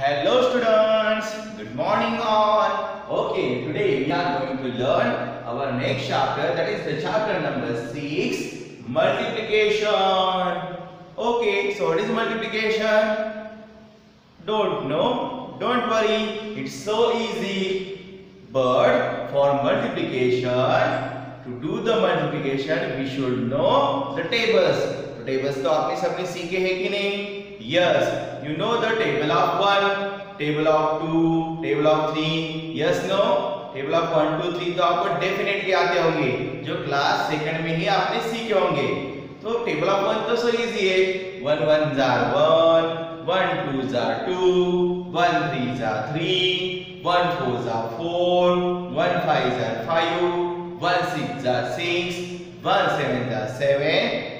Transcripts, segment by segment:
Hello students, good morning all. Okay, today we are going to learn our next chapter, that is the chapter number 6, multiplication. Okay, so what is multiplication? Don't know? Don't worry, it's so easy. But for multiplication, to do the multiplication, we should know the tables. तो tables तो आपने सबने सीखे हैं कि नहीं? Yes, you know the table of 1, table of 2, table of 3. Yes, no? Table of 1, 2, 3 तो आपको definitely आते होंगे, जो क्लास सेकंड में ही आपने सीखे होंगे. तो टेबल ऑफ 1 तो सो इजी है. 1 1 jar 1, 1 2 jar 2, 1 3 jar 3, 1 4 jar 4, 1 5 jar 5, 1 6 jar 6, 1 7 jar 7,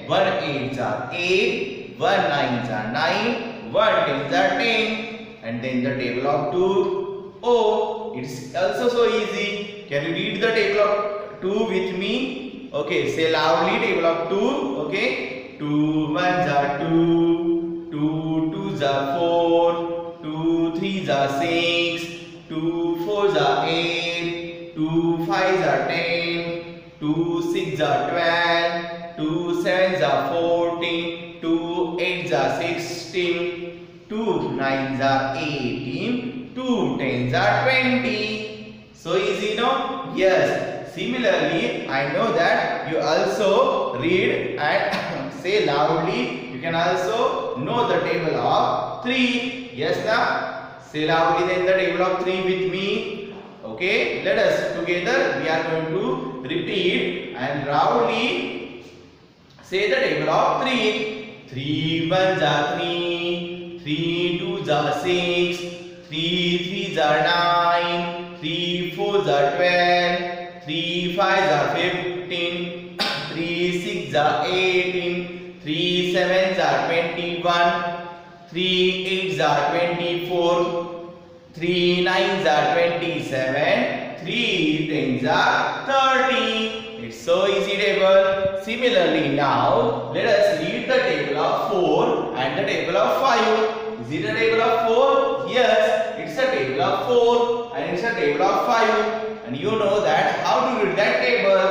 1 8 jar 8, 1 9 jar 9, 1 10 jar 10, and then the table of 2. Oh, it's also so easy. Can you read the table of 2 with me? Okay, say loudly table of 2. Okay, 2 1 jar 2, 2 2 jar 4, 2 3 jar 6, 2 4 jar 8, 2 5 jar 10, 2 6 jar 12, 2 7 jar 14, 2 8 jar 16, 2 9 jar 18, 2 10 jar 20. So easy, no? Yes. Similarly, I know that you also read and say loudly. You can also know the table of 3. Yes, now? Say loudly then the table of 3 with me. Okay, let us together. We are going to repeat and loudly say the table of 3. 3 1 jar 3, 3 2 jar 6, 3 3 jar 9, 3 4 jar 12, 3 5 jar 15, 3 6 jar 18, 3 7 jar 21, 3 8 jar 24, 3 9 jar 27, 3 10 jar 30. It's so easy table. Similarly, now let us read the table of 4 and the table of 5. Is it a table of 4? Yes, it's a table of 4 and it's a table of 5. And you know that how to read that table.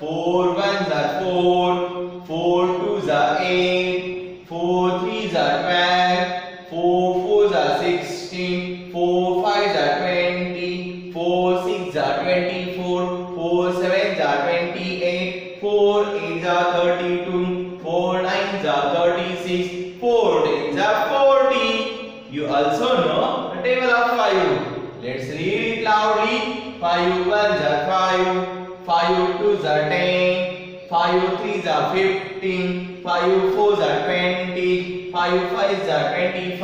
4 1s are 4, 4 2s are 8, 4 3s are 12, 4 4s are 16, 4 5s are 20, 4 6s are 24, 4 7s are 28, 4 8s are 32, 4 9s are 36, 4 10s are 40. You also know the table of 5. Let's read it loudly. 5 1s are 5, 5 2s are 10, 5 3s are 15, 5 4s are 20, 5 5s are 25,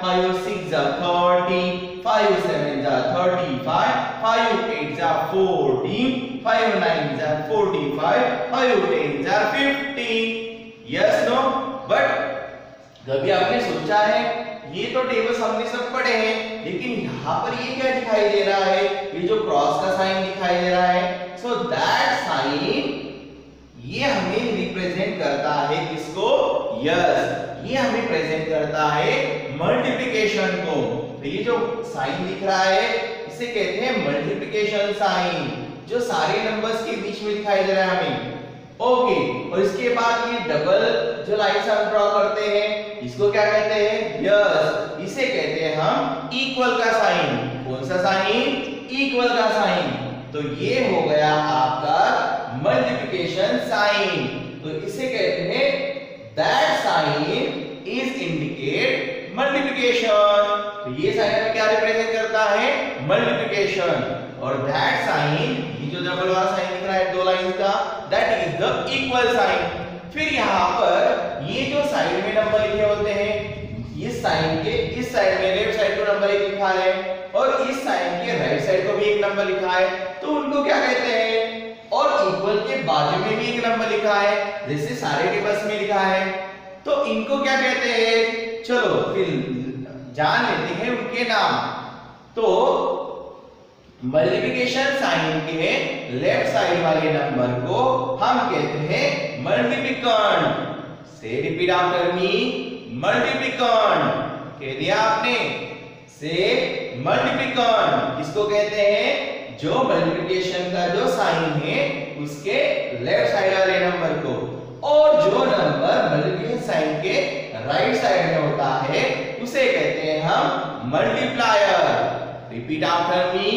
5 6s are 30, 5 7s are 35, 5 8s are 40, 5 9s are 45, 5 10s are 50. Yes, no? But कभी आपने सोचा है ये तो tables हमने सब पढ़े हैं, लेकिन यहाँ पर ये क्या दिखाई दे रहा है? ये जो क्रॉस का साइन दिखाई दे रहा है, सो दैट साइन ये हमें रिप्रेजेंट करता है किसको? यस, ये हमें प्रेजेंट करता है मल्टीप्लिकेशन को. तो ये जो साइन दिख रहा है इसे कहते हैं मल्टीप्लिकेशन साइन, जो सारे नंबर्स के बीच में दिखाई दे रहा है हमें. ओके, और इसके बाद ये डबल जो लाइंस हम ड्रॉ करते हैं इसको क्या कहते हैं? यस, इसे कहते हैं हम इक्वल का साइन. कौन सा साइन? इक्वल का साइन. तो ये हो गया आपका मल्टीप्लिकेशन साइन. तो इसे कहते हैं that sign is indicate multiplication. तो ये साइन हमें क्या रिप्रेजेंट करता है? मल्टीप्लिकेशन. और दैट साइन, ये जो डबल वाला साइन दिख रहा है दो लाइन का, that is the equal sign. फिर यहाँ पर ये जो साइड में नंबर लिखे होते हैं, इस साइन के इस साइड में लेफ्ट साइड को नंबर 1 लिखा है और इस साइन के राइट साइड को भी एक नंबर लिखा है, तो उनको क्या कहते हैं? और इक्वल के बाजू में भी एक नंबर लिखा है, जैसे सारे टेबल्स में लिखा है, तो इनको क्या कहते हैं? चलो फिर जान लेते हैं उनके नाम. तो मल्टीप्लिकेशन साइन के लेफ्ट साइड वाले नंबर को हम कहते हैं मल्टीप्लिकेंड. से रिपीट आफ्टर मी, मल्टीप्लिकेंड. कह दिया आपने? से मल्टीप्लिकंड किसको कहते हैं? जो मल्टीप्लिकेशन का जो साइन है उसके लेफ्ट साइड वाले नंबर को, और जो नंबर मल्टीप्लिकेशन साइन के राइट साइड में होता है उसे कहते हैं हम multiplier. Repeat after me,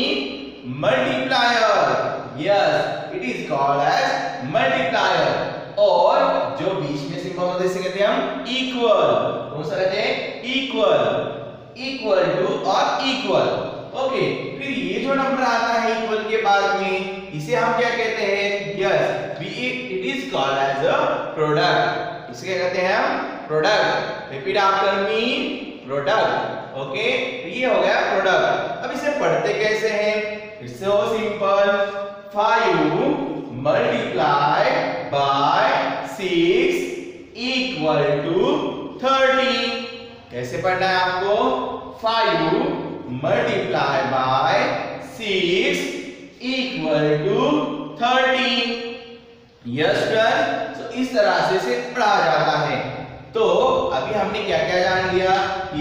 multiplier. Yes, it is called as multiplier. और जो बीच में सिंबल होता है इसे कहते हैं हम इक्वल। कौन सा कहते हैं? इक्वल, इक्वल टू और इक्वल। ओके, फिर ये जो नंबर आता है इक्वल के बाद में इसे हम क्या कहते हैं? Yes, it is called as a product. इसे क्या कहते हैं हम? Product. Repeat after me, product. Okay, ये हो गया प्रोडक्ट। अब इसे पढ़ते कैसे हैं? It's so simple. 5 multiplied by 6 equal to 30। कैसे पढ़ना है आपको? 5 multiplied by 6 equal to 30। Yes student, तो इस तरह से इसे पढ़ा जाता है। तो अभी हमने क्या क्या जान लिया?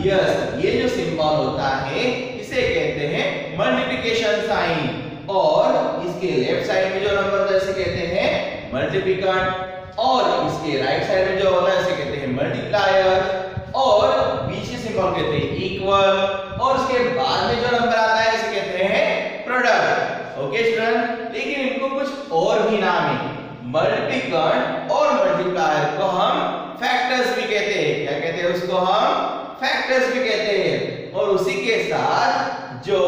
यस, ये जो सिंबल होता है इसे कहते हैं मल्टीप्लिकेशन साइन, और इसके लेफ्ट साइड में जो नंबर होता है इसे कहते हैं मल्टीप्लिकेंट, और इसके राइट साइड में जो होता है इसे कहते हैं मल्टीप्लायर, और बीच के सिंबल कहते हैं इक्वल, और उसके बाद में जो नंबर आता है इसे कहते हैं प्रोडक्ट। ओके स्टूडेंट, लेकिन इनको कुछ और भी नाम है। मल्टीप्लिकेंट और मल्टीप्लायर को हम फैक्टर्स भी कहते हैं। क्या कहते हैं उसको? हम फैक्टर्स भी कहते हैं। और उसी के साथ जो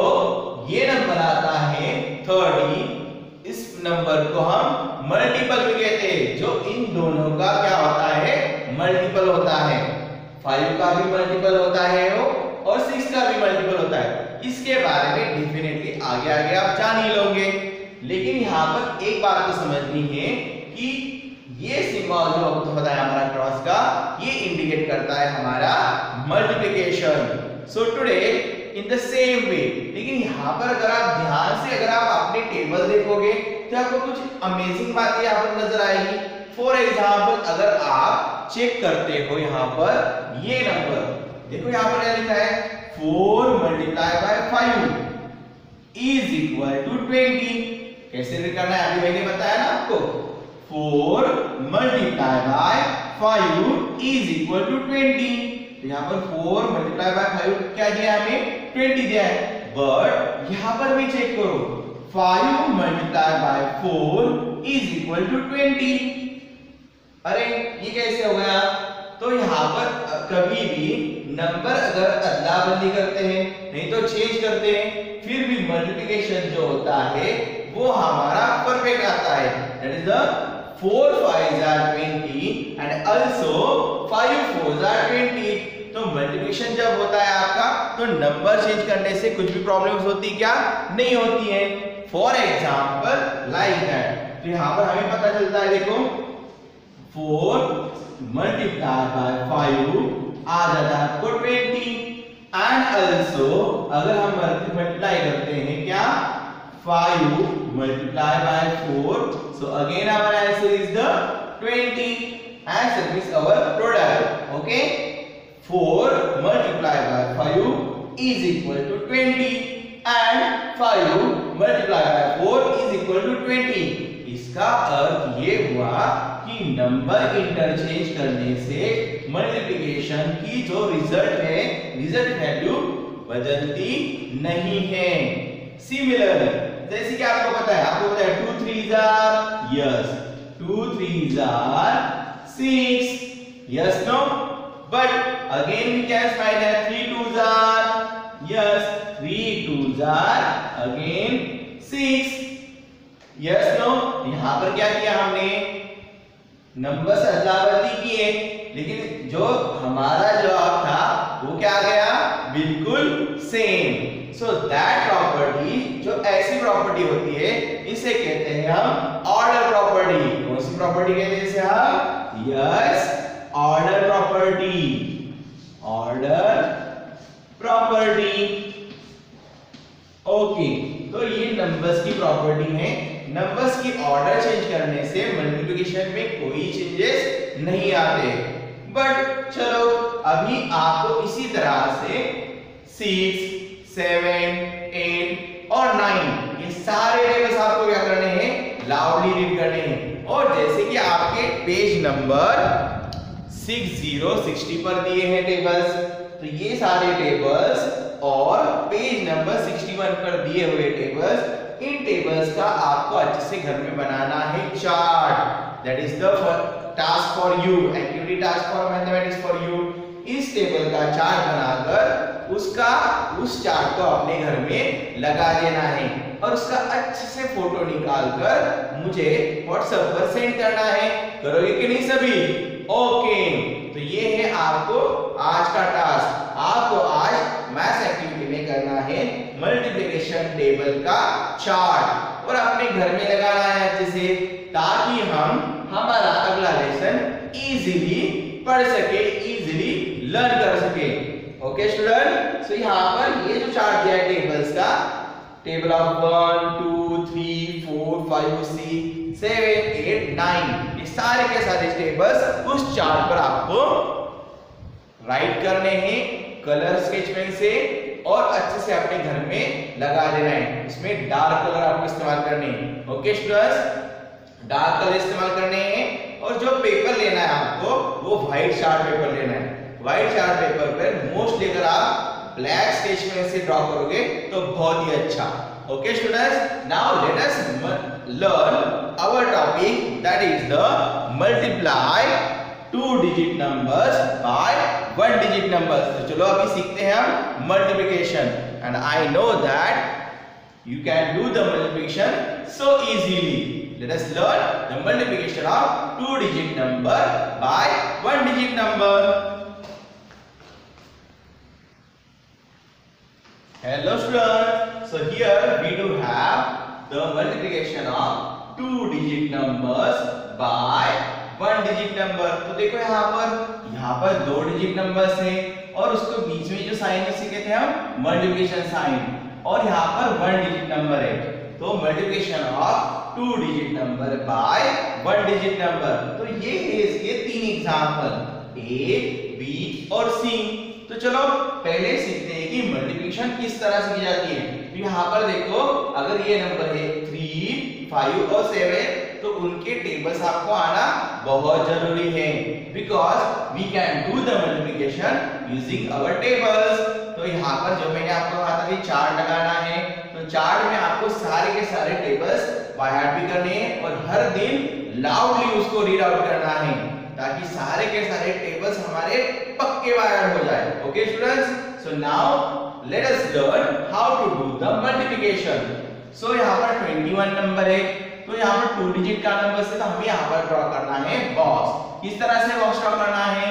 ये नंबर आता है 30, इस नंबर को हम मल्टीपल भी कहते हैं। जो इन दोनों का क्या होता है? मल्टीपल होता है। 5 का भी मल्टीपल होता है वो, और 6 का भी मल्टीपल होता है। इसके बारे में डेफिनेटली आगे आगे आप जान ही लोगे। लेकिन यहाँ पर एक बात तो समझनी है कि ये सिंबल जो होता है हमारा क्रॉस का, ये इंडिकेट करता है हमारा multiplication. So today in the same way, लेकिन यहाँ पर अगर आप ध्यान से अगर आप अपने टेबल देखोगे तो आपको कुछ अमेजिंग बातें यहाँ पर नजर आएगी। फॉर एग्जाम्पल, अगर आप चेक करते हो यहाँ पर ये नंबर देखो, यहाँ पर क्या लिखा है? 4 multiplied by 5 is equal to 20। कैसे करना है अभी मैंने बताया ना आपको। 4 multiplied by 5 is equal to 20। तो यहाँ पर 4 multiplied by 5 क्या दिया हमें? 20 दिया है। बट यहाँ पर भी चेक करो, 5 multiplied by 4 is equal to 20। अरे ये कैसे हो गया? तो यहाँ पर कभी भी नंबर अगर अदला बदली करते हैं, नहीं तो चेंज करते हैं, फिर भी मल्टीप्लिकेशन जो होता है वो हमारा परफेक्ट आता है। That is the 4 5s are 20 and also 5 4s are 20। तो मल्टीप्लिकेशन जब होता है आपका तो नंबर चेंज करने से कुछ भी प्रॉब्लम्स होती क्या? नहीं होती है। For example like that. तो यहाँ पर हमें पता चलता है, देखो 4 multiplied by 5 आ जाता है आपको 20। एंड ऑल्सो अगर हम मल्टीप्लाई करते हैं क्या? 5 multiplied by 4, so again our answer is the 20। answer is our product। okay, 4 multiplied by 5 is equal to 20 and 5 multiplied by 4 is equal to 20। इसका अर्थ ये हुआ कि नंबर इंटरचेंज करने से मल्टीप्लिकेशन की जो रिजल्ट है, रिजल्ट वैल्यू बदलती नहीं है। सिमिलर जैसे कि आपको पता है, 2 3s are yes, 2 3s are 6, yes no, but again we can find that 3 2s are yes, 3 2s are again 6, yes no। यहाँ पर क्या किया हमने? नंबर से अदला बदली की है, लेकिन जो हमारा जवाब था वो क्या गया? बिल्कुल सेम। सो दैट प्रॉपर्टी, जो ऐसी प्रॉपर्टी होती है इसे कहते हैं हम ऑर्डर प्रॉपर्टी। कौन सी प्रॉपर्टी कहते हैं इसे हम? Yes, order property. Order property. Okay, तो ये नंबर्स की प्रॉपर्टी है। नंबर्स की ऑर्डर चेंज करने से मल्टीप्लिकेशन में कोई चेंजेस नहीं आते। बट चलो अभी आपको इसी तरह से 6, 7, 8 और 9, ये सारे टेबल्स आपको क्या करने हैं, लाउडली रीड करने हैं। और जैसे कि आपके पेज नंबर 60 पर दिए हैं टेबल्स, तो ये सारे टेबल्स और पेज नंबर 61 पर दिए हुए टेबल्स, इन टेबल्स का आपको अच्छे से घर में बनाना है chart. That is the task for you, activity task for mathematics for you. इस टेबल का चार्ट बनाकर उस चार्ट को अपने घर में लगा देना है और उसका अच्छे से फोटो निकालकर मुझे व्हाट्सएप पर सेंड करना है। करोगे कि नहीं सभी? ओके, तो ये है आपको आज का टास्क। आपको आज मैथ्स एक्टिविटी में करना है मल्टीप्लिकेशन टेबल का चार्ट और अपने घर में लगाना है अच्छे से, ताकि हम हमारा अगला लेसन इजीली पढ़ सके, इजीली लर्न कर सके। ओके स्टूडेंट, सो यहाँ पर ये जो चार्ट दिया है टेबल्स का, टेबल ऑफ 1 2 3 4 5 6 7 8 9, ये सारे के सारे टेबल्स उस चार्ट पर आपको राइट करने हैं कलर स्केच पेन से और अच्छे से अपने घर में लगा देना है। इसमें डार्क कलर आपको इस्तेमाल करने हैं। ओके स्टूडेंट्स, डार्क कलर इस्तेमाल करने हैं और जो पेपर लेना है आपको वो व्हाइट चार्ट पेपर लेना है। व्हाइट चार्ट पेपर पर मोस्टली अगर आप ब्लैक स्केच पेन से ड्रॉ करोगे तो बहुत ही अच्छा। Okay students, now let us learn our topic, that is the multiply 2 digit numbers by 1 digit numbers. तो चलो अभी सीखते हैं हम multiplication, and I know that you can do the multiplication so easily. Let us learn the multiplication of 2 digit number by 1 digit number. Hello students, so here we do have the multiplication of 2 digit numbers by 1 digit number. तो देखो यहाँ पर 2 digit numbers हैं और उसको बीच में जो sign उसे कहते हैं हम मल्टीप्लिकेशन साइन, और यहाँ पर 1 डिजिट नंबर है, तो multiplication of 2 digit number by 1 digit number. तो ये है इसके 3 एग्जांपल, ए, बी और सी। तो चलो पहले सीखते हैं कि मल्टीप्लिकेशन किस तरह से की जाती है। तो यहाँ पर देखो, अगर ये नंबर है 3, 5 और 7, तो उनके टेबल्स आपको आना बहुत जरूरी है, because we can do the multiplication using our tables. तो यहाँ पर जो मैंने आपको कहा था कि चार्ट लगाना है, तो चार्ट में आपको सारे के सारे टेबल्स बाय हार्ट भी करने हैं और हर दिन लाउडली उसको रीड आउट करना है, ताकि सारे के सारे टेबल्स हमारे पक्के बाय हार्ट हो जाए। Okay students, so now let us learn how to do the multiplication. सो यहाँ पर 21 नंबर है, तो यहाँ पर 2 डिजिट का नंबर से तो हमें यहाँ पर ड्रॉ करना है बॉक्स। किस तरह से बॉक्स ड्रॉ करना है?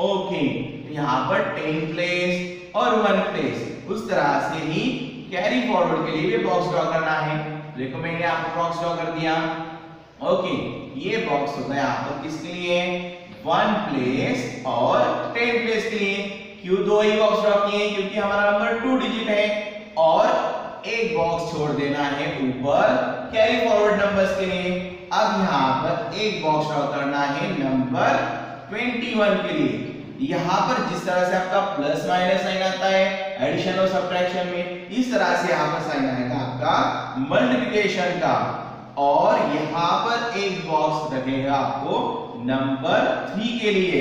ओके, तो यहाँ पर 10 प्लेस और 1 प्लेस, उस तरह से ही कैरी फॉरवर्ड के लिए भी बॉक्स ड्रॉ करना है। देखो मैंने आपको बॉक्स ड्रॉ कर दिया। ओके, ये बॉक्स होता है यहाँ पर किसके लिए? 1 प्लेस और 10 प्लेस के लिए। क्यों 2 ही बॉक्स ड्रॉ किए? क्योंकि हमारा नंबर 2 डिजिट है और एक बॉक्स छोड़ देना है ऊपर कैरी फॉरवर्ड नंबर्स के लिए। अब यहाँ पर एक बॉक्स ड्रॉ करना है नंबर 21 के लिए। यहाँ पर जिस तरह से आपका प्लस माइनस साइन आता है एडिशन और सब्ट्रैक्शन में, इस तरह से यहाँ पर साइन आएगा आपका मल्टीप्लिकेशन का। और यहाँ पर एक बॉक्स रखेगा आपको नंबर 3 के लिए।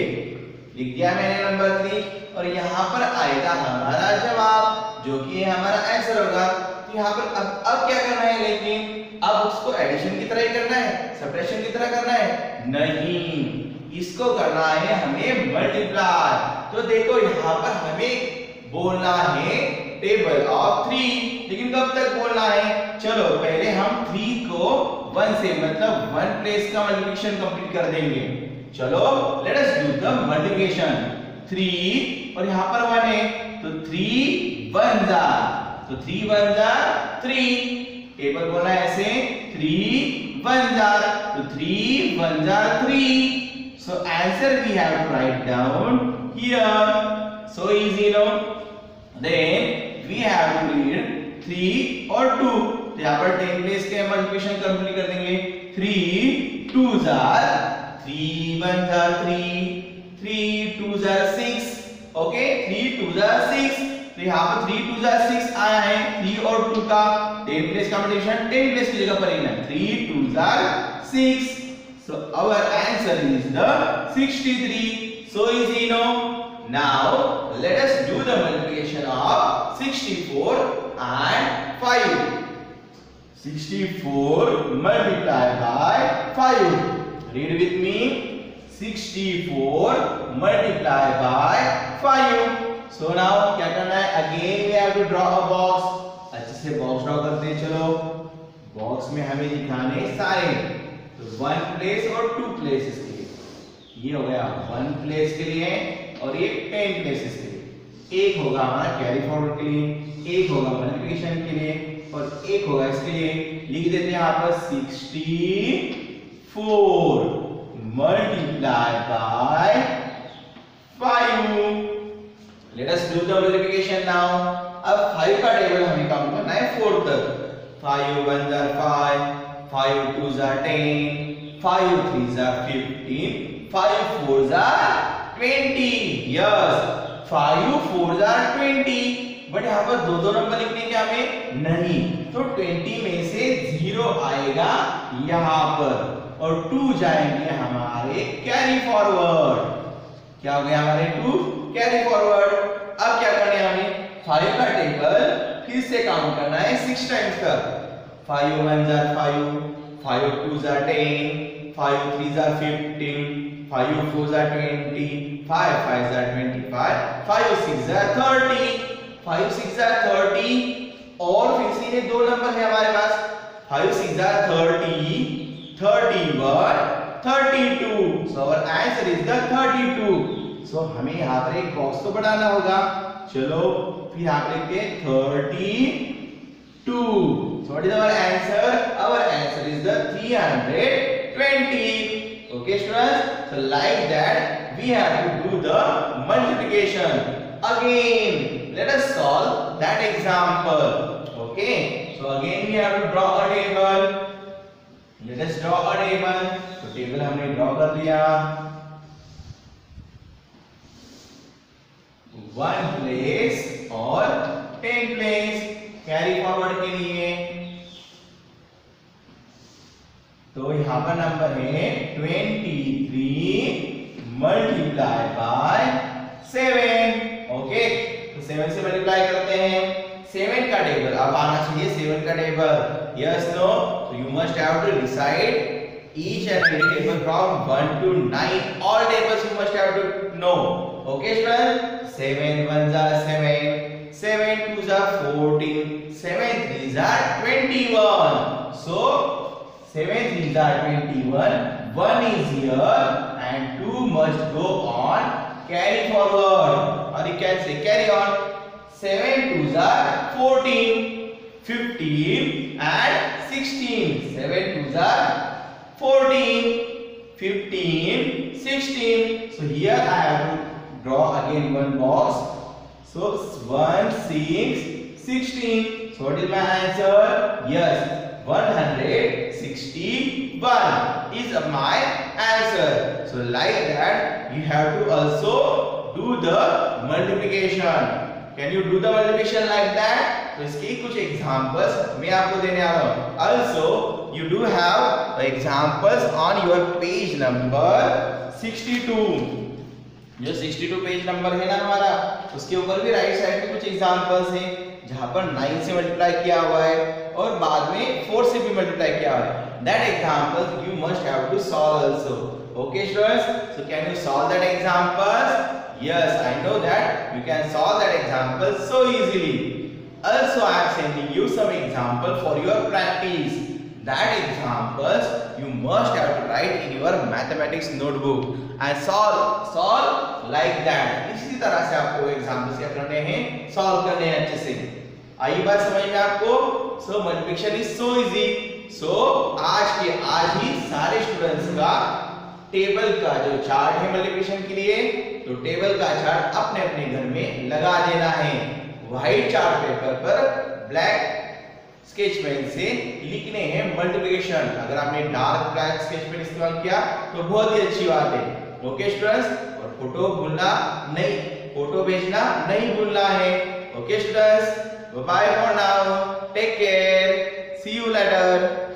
लिख दिया मैंने नंबर 3, और यहाँ पर आएगा हमारा जवाब, जो कि हमारा आंसर होगा। तो यहाँ पर अब क्या करना है? लेकिन अब उसको एडिशन की तरह ही करना है, सब्ट्रैक्शन की तरह करना है? नहीं, इसको करना है हमें मल्टीप्लाई। तो देखो यहाँ पर हमें बोलना है टेबल ऑफ 3, लेकिन कब तक बोलना है? चलो पहले हम 3 को 1 से, मतलब 1 प्लेस का मल्टीप्लिकेशन कंप्लीट कर देंगे। चलो let us do the multiplication. 3 और यहाँ पर 1 है, तो 3 1 जा, तो 3 1 जा 3। टेबल बोलना है ऐसे, 3 1 जा, तो 3 1 जा 3। So answer we have to write down here. So easy, no? Then we have to read 3 और 2. तो यहाँ पर 10 प्लेस के मल्टीप्लिकेशन कंप्लीट कर देंगे। 3 2 jar 3 1 jar 3, 3 2 jar 6। Okay, 3 2 jar 6। तो यहाँ पर 3 2 6 आया है, 3 और 2 का 10 प्लेस का मल्टीप्लिकेशन 10 प्लेस की जगह पर ही ना 3 2 6. So our answer is the 63. So easy, no? Now let us do the multiplication of 64 and 5. 64 multiplied by 5. Read with me. 64 multiplied by 5. So now क्या करना है? Again we have to draw a box. अच्छे से box draw करते हैं. चलो box में हमें दिखाने सारे तो 1 प्लेस और 2 प्लेसेस के लिए. ये हो गया 1 प्लेस के लिए और ये 10 प्लेसेस के लिए. एक होगा हमारा कैरी फॉरवर्ड के लिए, एक होगा मल्टीप्लिकेशन के लिए और एक होगा इसके लिए. लिख देते हैं यहाँ पर 64 multiplied by 5. Let us do the multiplication now. अब 5 का टेबल हमें काउंट करना है 4 तक. 5 1s are 5, 5 2s are 10, 5 3s are 15, 5 4s are 20. Yes, 5 4s are 20. But यहाँ पर दो नंबर लिखने के हमें नहीं, तो 20 में से 0 आएगा यहाँ पर और 2 जाएंगे हमारे कैरी फॉरवर्ड. क्या हो गया हमारे 2 कैरी फॉरवर्ड. अब क्या करना है हमें? 5 का टेबल फिर से काउंट करना है 6 टाइम्स तक. 5 1s are 5, 5 2s are 10, 5 3s are 15, 5 4s are 20, 5 5s are 25, 5 6s are 30. 5 6s are 30 और फिर से ये दो नंबर है हमारे पास. 5 6s are 30, 31, 32. So our answer is the 32. So हमें यहाँ पर एक बॉक्स तो बनाना होगा. चलो फिर यहाँ पर लिखते हैं 32. So what is our answer? Our answer is the 320. Okay students, so like that we have to do the multiplication. Again let us solve that example. Okay, so again we have to draw a table. Let us draw a table. तो table हमने draw कर लिया. 1 place और 10 place carry forward के लिए. तो यहाँ पर नंबर है 23 multiplied by 7. ओके, तो 7 से मल्टीप्लाई करते हैं. 7 का टेबल अब आना चाहिए. 7 का table yes no. So you must have to recite each and every table from 1 to 9. All tables you must have to know. Okay students, 7 1s are 7, 7 2s are 14, 7 3s are 21. So 7 3s are 21, 1 is here and 2 must go on carry forward, or you can say carry on. 7 2s are 14, 15 and 16. 7 2s are 14, 15, 16. So here I have to draw again one box. So 1 6 16. So what is my answer? Yes, 161 is my answer. So like that you have to also do the multiplication. Can you do the multiplication like that? तो इसके कुछ examples मैं आपको देने आ रहा हूँ. Also you do have examples on your page number 62. जो 62 page number है ना हमारा, उसके ऊपर भी राइट साइड पे कुछ एग्जांपल्स हैं जहां पर 9 से मल्टीप्लाई किया हुआ है और बाद में 4 से भी मल्टीप्लाई किया हुआ है. That examples you must have to solve also. Okay students, so can you solve that examples? Yes, I know that you can solve that example so easily. Also I am sending you some example for your practice. That examples you must have to write in your mathematics notebook and solve like that. इसी तरह से आपको examples क्या करने हैं, solve करने हैं अच्छे से. आई बात समझ में आपको? सो मल्टीप्लिकेशन इज सो इजी. सो आज ही सारे स्टूडेंट्स का टेबल का जो चार्ट है मल्टीप्लिकेशन के लिए, तो टेबल का चार्ट अपने अपने घर में लगा देना है. व्हाइट चार्ट पेपर पर ब्लैक स्केच पेन से लिखने हैं मल्टीप्लिकेशन. अगर आपने डार्क ब्लैक स्केच पेन इस्तेमाल किया तो बहुत ही अच्छी बात है. ओके स्टूडेंट्स, और फोटो भेजना नहीं भूलना है. Okay students, bye bye for now. Take care. See you later.